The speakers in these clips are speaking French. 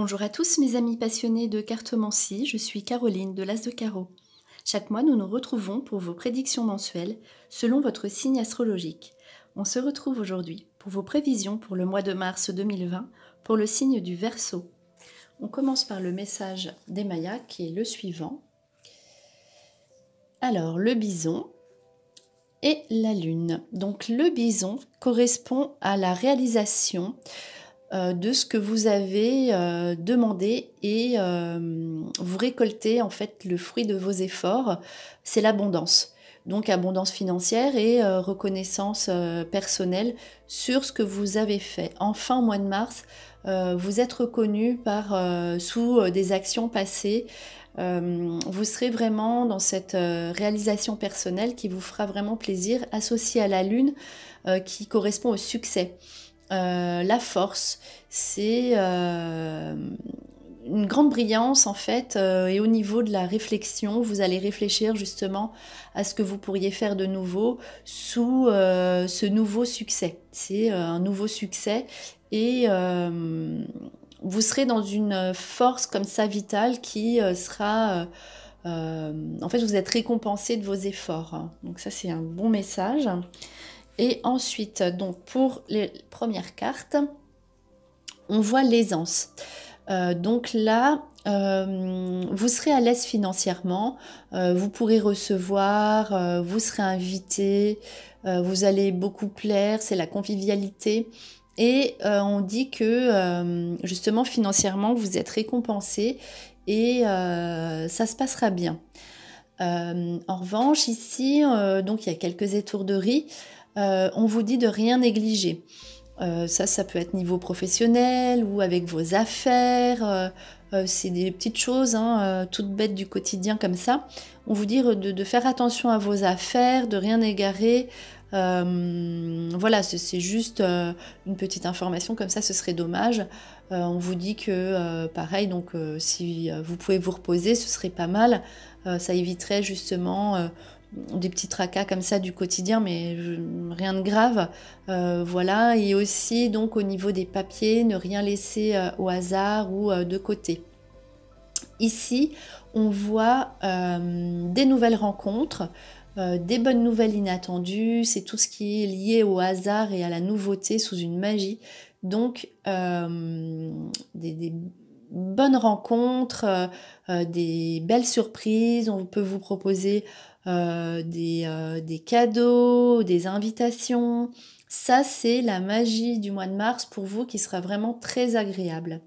Bonjour à tous mes amis passionnés de cartomancie, je suis Caroline de l'As de Carreau. Chaque mois, nous nous retrouvons pour vos prédictions mensuelles selon votre signe astrologique. On se retrouve aujourd'hui pour vos prévisions pour le mois de mars 2020 pour le signe du Verseau. On commence par le message des Mayas qui est le suivant. Alors, le bison et la lune. Donc, le bison correspond à la réalisation de ce que vous avez demandé et vous récoltez en fait le fruit de vos efforts, c'est l'abondance. Donc abondance financière et reconnaissance personnelle sur ce que vous avez fait. En fin mois de mars, vous êtes reconnu sous des actions passées. Vous serez vraiment dans cette réalisation personnelle qui vous fera vraiment plaisir, associée à la lune qui correspond au succès. La force, c'est une grande brillance en fait, et au niveau de la réflexion, vous allez réfléchir justement à ce que vous pourriez faire de nouveau sous ce nouveau succès. C'est un nouveau succès et vous serez dans une force comme ça vitale qui sera... en fait, vous êtes récompensé de vos efforts. Donc ça, c'est un bon message. Et ensuite, donc pour les premières cartes, on voit l'aisance. Donc là, vous serez à l'aise financièrement, vous pourrez recevoir, vous serez invité, vous allez beaucoup plaire, c'est la convivialité. Et on dit que justement financièrement, vous êtes récompensé et ça se passera bien. En revanche, ici, donc il y a quelques étourderies. On vous dit de rien négliger. Ça peut être niveau professionnel ou avec vos affaires. C'est des petites choses toutes bêtes du quotidien comme ça. On vous dit de faire attention à vos affaires, de rien égarer. Voilà, c'est juste une petite information comme ça, ce serait dommage. On vous dit que pareil, donc si vous pouvez vous reposer, ce serait pas mal. Ça éviterait justement des petits tracas comme ça du quotidien, mais rien de grave. Voilà, et aussi donc au niveau des papiers, ne rien laisser au hasard ou de côté. Ici, on voit des nouvelles rencontres, des bonnes nouvelles inattendues, c'est tout ce qui est lié au hasard et à la nouveauté sous une magie. Donc, des bonnes rencontres, des belles surprises, on peut vous proposer des cadeaux, des invitations. Ça, c'est la magie du mois de mars pour vous qui sera vraiment très agréable.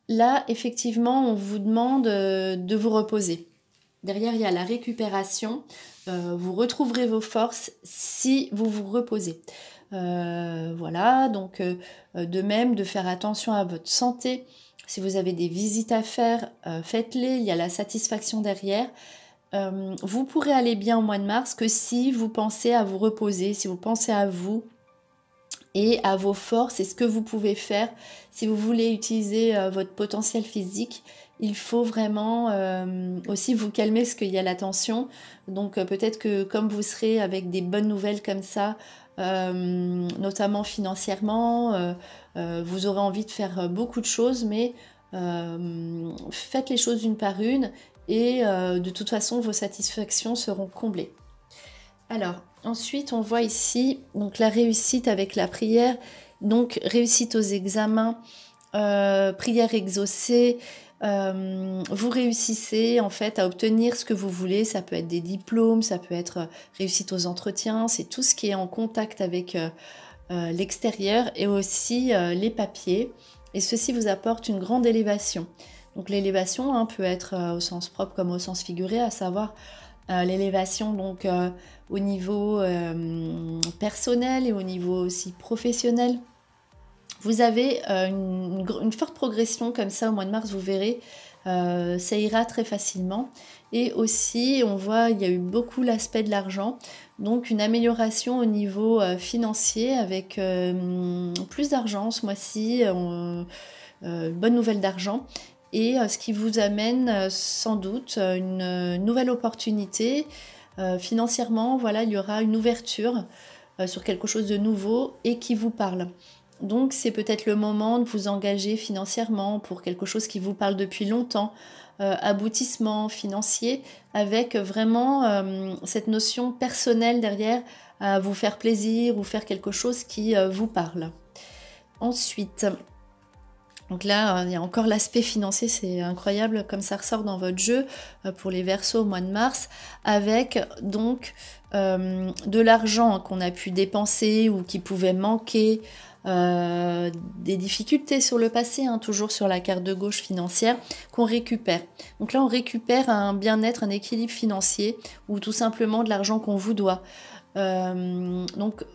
Là, effectivement, on vous demande de vous reposer. Derrière, il y a la récupération. Vous retrouverez vos forces si vous vous reposez. Voilà, donc de même, de faire attention à votre santé. Si vous avez des visites à faire, faites-les. Il y a la satisfaction derrière. Vous pourrez aller bien au mois de mars que si vous pensez à vous reposer, si vous pensez à vous et à vos forces et ce que vous pouvez faire. Si vous voulez utiliser votre potentiel physique, il faut vraiment aussi vous calmer parce qu'il y a la tension. Donc peut-être que comme vous serez avec des bonnes nouvelles comme ça, notamment financièrement, vous aurez envie de faire beaucoup de choses, mais faites les choses une par une et de toute façon vos satisfactions seront comblées. Alors ensuite on voit ici donc la réussite avec la prière, donc réussite aux examens, prière exaucée, vous réussissez en fait à obtenir ce que vous voulez, ça peut être des diplômes, ça peut être réussite aux entretiens, c'est tout ce qui est en contact avec l'extérieur et aussi les papiers, et ceci vous apporte une grande élévation. Donc l'élévation peut être au sens propre comme au sens figuré, à savoir l'élévation donc au niveau personnel et au niveau aussi professionnel. Vous avez une forte progression comme ça au mois de mars, vous verrez, ça ira très facilement. Et aussi, on voit, il y a eu beaucoup l'aspect de l'argent, donc une amélioration au niveau financier avec plus d'argent ce mois-ci, bonne nouvelle d'argent. Et ce qui vous amène sans doute une nouvelle opportunité. Financièrement, voilà, il y aura une ouverture sur quelque chose de nouveau et qui vous parle. Donc c'est peut-être le moment de vous engager financièrement pour quelque chose qui vous parle depuis longtemps, aboutissement financier, avec vraiment cette notion personnelle derrière, à vous faire plaisir ou faire quelque chose qui vous parle. Ensuite, donc là, il y a encore l'aspect financier, c'est incroyable comme ça ressort dans votre jeu pour les Verseaux au mois de mars, avec donc de l'argent qu'on a pu dépenser ou qui pouvait manquer, des difficultés sur le passé, hein, toujours sur la carte de gauche financière, qu'on récupère. Donc là, on récupère un bien-être, un équilibre financier ou tout simplement de l'argent qu'on vous doit. Donc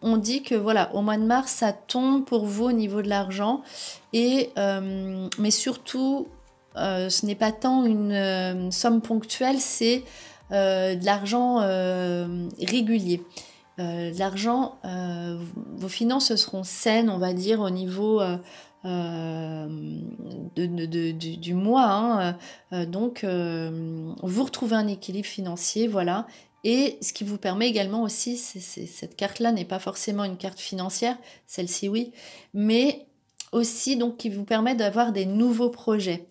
on dit que voilà, au mois de mars, ça tombe pour vous au niveau de l'argent, mais surtout, ce n'est pas tant une somme ponctuelle, c'est de l'argent régulier. De l'argent, vos finances seront saines, on va dire, au niveau du mois. Hein, donc, vous retrouvez un équilibre financier, voilà. Et ce qui vous permet également aussi, cette carte-là n'est pas forcément une carte financière, celle-ci oui, mais aussi donc qui vous permet d'avoir des nouveaux projets.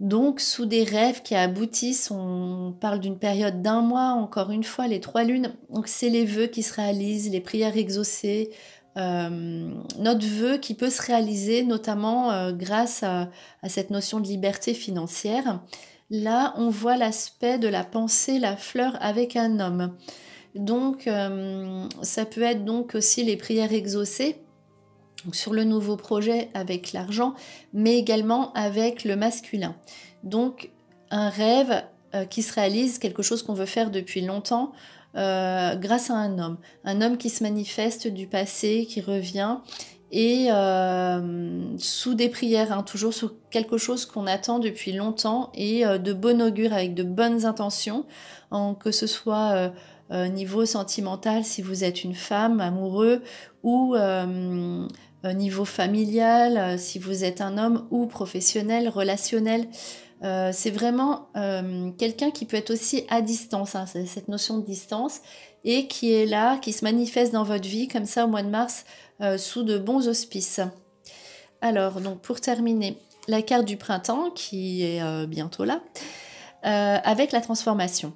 Donc sous des rêves qui aboutissent, on parle d'une période d'1 mois, encore une fois, les 3 lunes. Donc c'est les vœux qui se réalisent, les prières exaucées, notre vœu qui peut se réaliser notamment grâce à cette notion de liberté financière. Là, on voit l'aspect de la pensée, la fleur avec un homme. Donc, ça peut être donc aussi les prières exaucées donc sur le nouveau projet avec l'argent, mais également avec le masculin. Donc, un rêve qui se réalise, quelque chose qu'on veut faire depuis longtemps, grâce à un homme qui se manifeste du passé, qui revient, et sous des prières, hein, toujours sur quelque chose qu'on attend depuis longtemps et de bon augure avec de bonnes intentions, que ce soit niveau sentimental si vous êtes une femme, amoureux, ou niveau familial si vous êtes un homme, ou professionnel, relationnel. C'est vraiment quelqu'un qui peut être aussi à distance, hein, c'est cette notion de distance, et qui est là, qui se manifeste dans votre vie comme ça au mois de mars, sous de bons auspices. Alors, donc pour terminer, la carte du printemps qui est bientôt là, avec la transformation.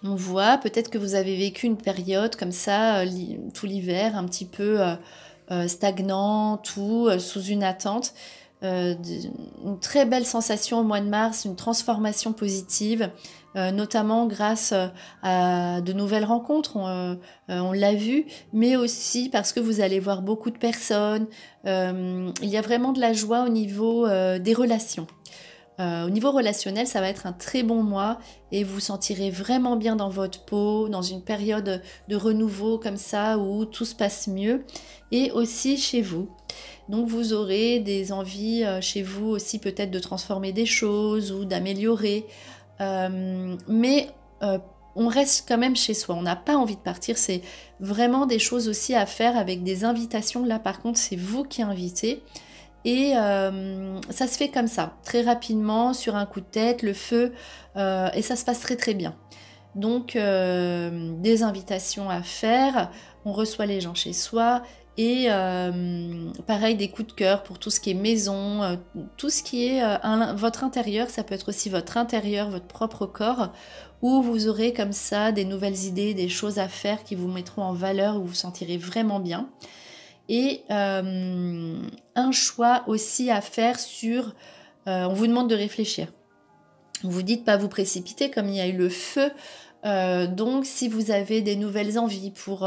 On voit peut-être que vous avez vécu une période comme ça, tout l'hiver, un petit peu stagnant, sous une attente. Une très belle sensation au mois de mars, une transformation positive, notamment grâce à de nouvelles rencontres, on l'a vu, mais aussi parce que vous allez voir beaucoup de personnes. Il y a vraiment de la joie au niveau des relations. Au niveau relationnel, ça va être un très bon mois et vous vous sentirez vraiment bien dans votre peau, dans une période de renouveau comme ça où tout se passe mieux, et aussi chez vous. Donc vous aurez des envies chez vous aussi peut-être de transformer des choses ou d'améliorer, mais on reste quand même chez soi, on n'a pas envie de partir, c'est vraiment des choses aussi à faire avec des invitations. Là par contre c'est vous qui invitez. Et ça se fait comme ça, très rapidement, sur un coup de tête, le feu, et ça se passe très très bien. Donc des invitations à faire, on reçoit les gens chez soi, et pareil des coups de cœur pour tout ce qui est maison, tout ce qui est votre intérieur, ça peut être aussi votre intérieur, votre propre corps, où vous aurez comme ça des nouvelles idées, des choses à faire qui vous mettront en valeur, où vous vous sentirez vraiment bien. Et un choix aussi à faire sur... on vous demande de réfléchir. On vous dit de ne pas vous précipiter comme il y a eu le feu. Donc si vous avez des nouvelles envies pour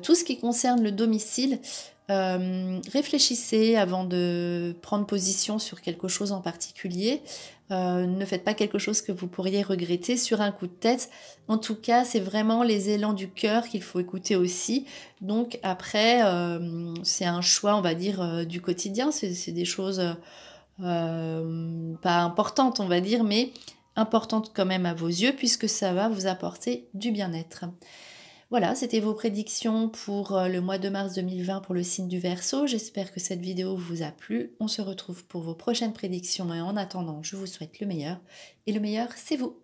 tout ce qui concerne le domicile, réfléchissez avant de prendre position sur quelque chose en particulier. Ne faites pas quelque chose que vous pourriez regretter sur un coup de tête. En tout cas, c'est vraiment les élans du cœur qu'il faut écouter aussi. Donc après, c'est un choix, on va dire, du quotidien. C'est des choses pas importantes, on va dire, mais importantes quand même à vos yeux, puisque ça va vous apporter du bien-être. Voilà, c'était vos prédictions pour le mois de mars 2020 pour le signe du Verseau. J'espère que cette vidéo vous a plu. On se retrouve pour vos prochaines prédictions et en attendant, je vous souhaite le meilleur. Et le meilleur, c'est vous.